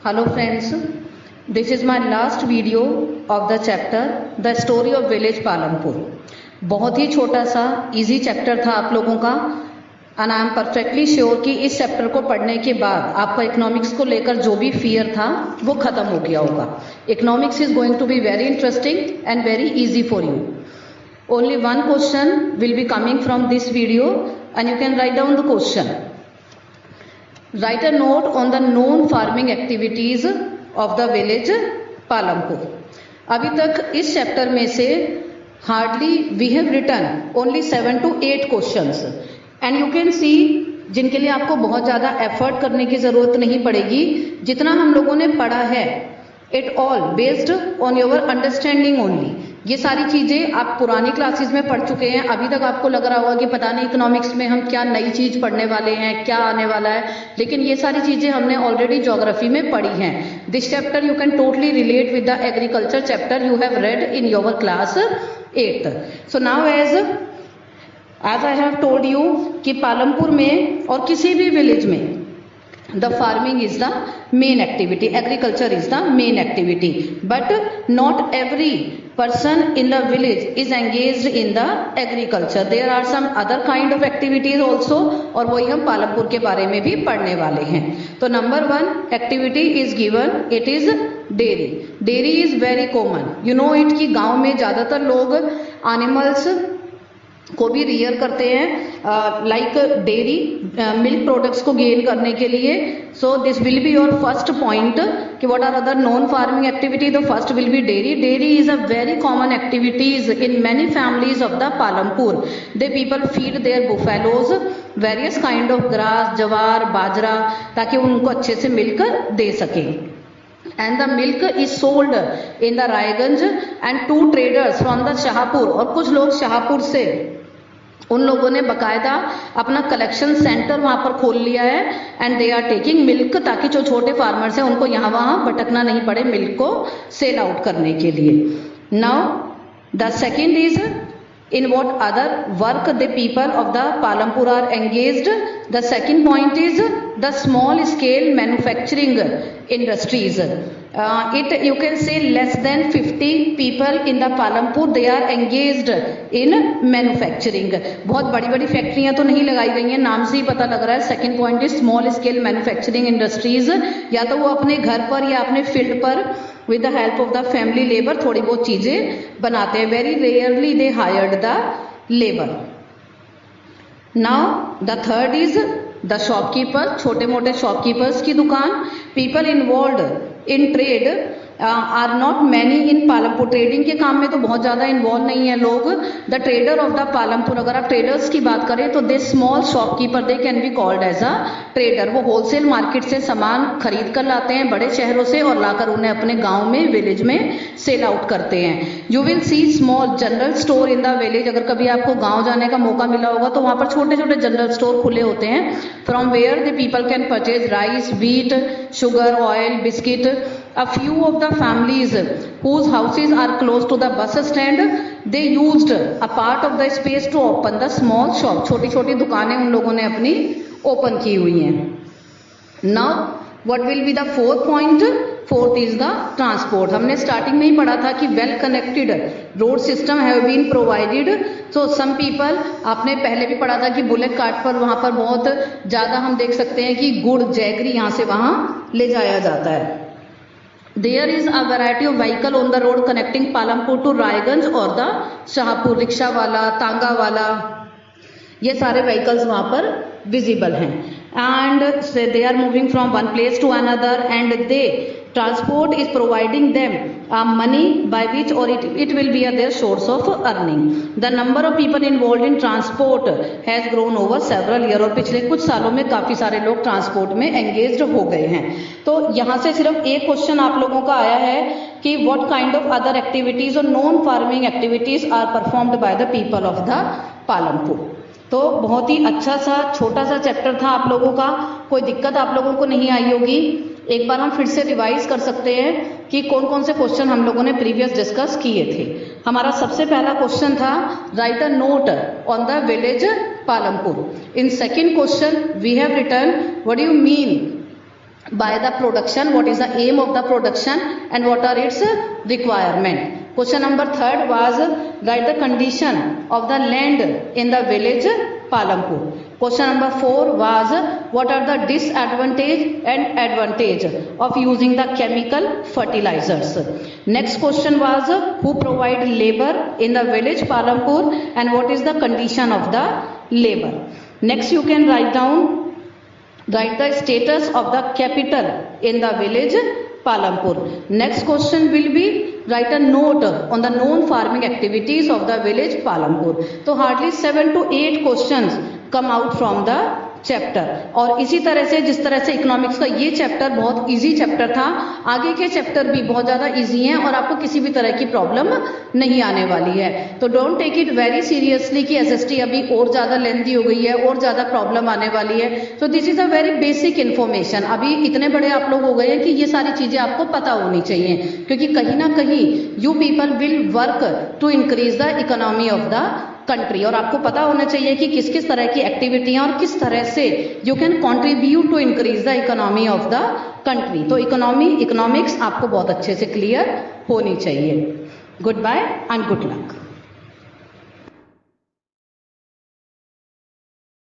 Hello friends, this is my last video of the chapter The Story of Village Palampur। बहुत ही छोटा सा easy chapter था आप लोगों का and I am perfectly sure कि इस चैप्टर को पढ़ने के बाद आपका इकोनॉमिक्स को लेकर जो भी फियर था वो खत्म हो गया होगा। Economics is going to be very interesting and very easy for you. Only one question will be coming from this video and you can write down the question. Write a note on the known farming activities of the village Palampur। अभी तक इस chapter में से hardly we have written only 7 to 8 questions and you can see जिनके लिए आपको बहुत ज़्यादा एफर्ट करने की ज़रूरत नहीं पड़ेगी। जितना हम लोगों ने पढ़ा है it all based on your understanding only. ये सारी चीज़ें आप पुरानी क्लासेस में पढ़ चुके हैं। अभी तक आपको लग रहा होगा कि पता नहीं इकोनॉमिक्स में हम क्या नई चीज़ पढ़ने वाले हैं, क्या आने वाला है, लेकिन ये सारी चीज़ें हमने ऑलरेडी ज्योग्राफी में पढ़ी हैं। This chapter you can totally relate with the agriculture chapter you have read in your class 8th। So now as I have told you कि पालमपुर में और किसी भी विलेज में the farming is the main activity, agriculture is the main activity, but not every person in the village is engaged in the agriculture. There are some other kind of activities also और वही हम पालमपुर के बारे में भी पढ़ने वाले हैं। तो number 1 activity is given, it is dairy. Dairy is very common, you know it कि गांव में ज़्यादातर लोग एनिमल्स को भी रियर करते हैं लाइक डेयरी मिल्क प्रोडक्ट्स को गेन करने के लिए। So this will be your first point कि what are other non farming activity. The first will be dairy. Dairy is a very common activities in many families of the Palampur. The people feed their buffaloes various kind of grass, jowar, bajra, ताकि उनको अच्छे से milk दे सकें। And the milk is sold in the Raiganj and 2 traders from the Shahpur, और कुछ लोग शाहपुर से उन लोगों ने बकायदा अपना कलेक्शन सेंटर वहाँ पर खोल लिया है and they are taking milk, ताकि जो छोटे फार्मर्स हैं उनको यहाँ वहाँ भटकना नहीं पड़े मिल्क को सेल आउट करने के लिए। Now the second is in what other work the people of the Palampur are engaged. The second point is the small scale manufacturing industries. It you can say less than 50 people in the Palampur they are engaged in manufacturing। बहुत बड़ी बड़ी फैक्ट्रियां तो नहीं लगाई गई हैं, नाम से ही पता लग रहा है। Second point is small scale manufacturing industries. या तो वो अपने घर पर या अपने फील्ड पर with the help of the family labor थोड़ी बहुत चीजें बनाते हैं। very rarely they hired the labor। now the third is the shopkeeper, छोटे मोटे शॉपकीपर्स की दुकान। people involved in trade are not many in Palampur. Trading के काम में तो बहुत ज़्यादा इन्वॉल्व नहीं है लोग। The trader of the Palampur, अगर आप ट्रेडर्स की बात करें तो the small shopkeeper they can be called as a trader. वो होलसेल मार्केट से सामान खरीद कर लाते हैं बड़े शहरों से और लाकर उन्हें अपने गांव में, विलेज में सेल आउट करते हैं। You will C small general store in the village. अगर कभी आपको गाँव जाने का मौका मिला होगा तो वहाँ पर छोटे छोटे जनरल स्टोर खुले होते हैं from where the people can purchase rice, wheat, sugar, oil, biscuit. A few of the families whose houses are close to the bus stand, they used a part of the space to open the small shop। छोटी छोटी दुकानें उन लोगों ने अपनी open की हुई हैं। Now what will be the fourth point? Fourth is the transport। हमने स्टार्टिंग में ही पढ़ा था कि well connected road system have been provided. So some people, आपने पहले भी पढ़ा था कि बुलेट कार्ट पर वहाँ पर बहुत ज़्यादा हम देख सकते हैं कि गुड़, जैगरी यहाँ से वहाँ ले जाया जाता है। There is a variety of vehicle on the road connecting Palampur to Raiganj और द शाहपुर। रिक्शा वाला, तांगा वाला, ये सारे व्हीकल्स वहाँ पर विजिबल हैं and they are moving from one place to another and they transport is providing them money by which or it will be their source of earning। the number of people involved in transport has grown over several years। और पिछले कुछ सालों में काफ़ी सारे लोग transport में engaged हो गए हैं। तो यहाँ से सिर्फ एक क्वेश्चन आप लोगों का आया है कि what kind of other activities or non farming activities are performed by the people of the Palampur। तो बहुत ही अच्छा सा छोटा सा चैप्टर था आप लोगों का, कोई दिक्कत आप लोगों को नहीं आई होगी। एक बार हम फिर से रिवाइज कर सकते हैं कि कौन कौन से क्वेश्चन हम लोगों ने प्रीवियस डिस्कस किए थे। हमारा सबसे पहला क्वेश्चन था write a note on the village Palampur. In second question we have written what do you mean by the production, what is the aim of the production and what are its requirement. Question number 3 was write the condition of the land in the village Palampur. Question number 4 was what are the disadvantage and advantage of using the chemical fertilizers. Next question was who provide labor in the village Palampur and what is the condition of the labor. Next you can write the status of the capital in the village Palampur. Next question will be write a note on the known farming activities of the village Palampur. तो hardly 7 to 8 questions come out from the chapter. और इसी तरह से जिस तरह से economics का ये चैप्टर बहुत इजी चैप्टर था, आगे के चैप्टर भी बहुत ज़्यादा इजी हैं और आपको किसी भी तरह की प्रॉब्लम नहीं आने वाली है. तो don't take it very seriously कि एसएसटी अभी और ज़्यादा लेंथी हो गई है और ज़्यादा प्रॉब्लम आने वाली है. तो this is a very basic information. अभी इतने बड़े आप लोग हो गए हैं कि ये सारी चीज़ें आपको पता होनी चाहिए, क्योंकि कहीं ना कहीं you people will work to increase the economy of the country. और आपको पता होना चाहिए कि किस किस तरह की एक्टिविटियां और किस तरह से you can contribute to increase the economy of the country. तो इकोनॉमिक्स आपको बहुत अच्छे से क्लियर होनी चाहिए. Goodbye and good luck.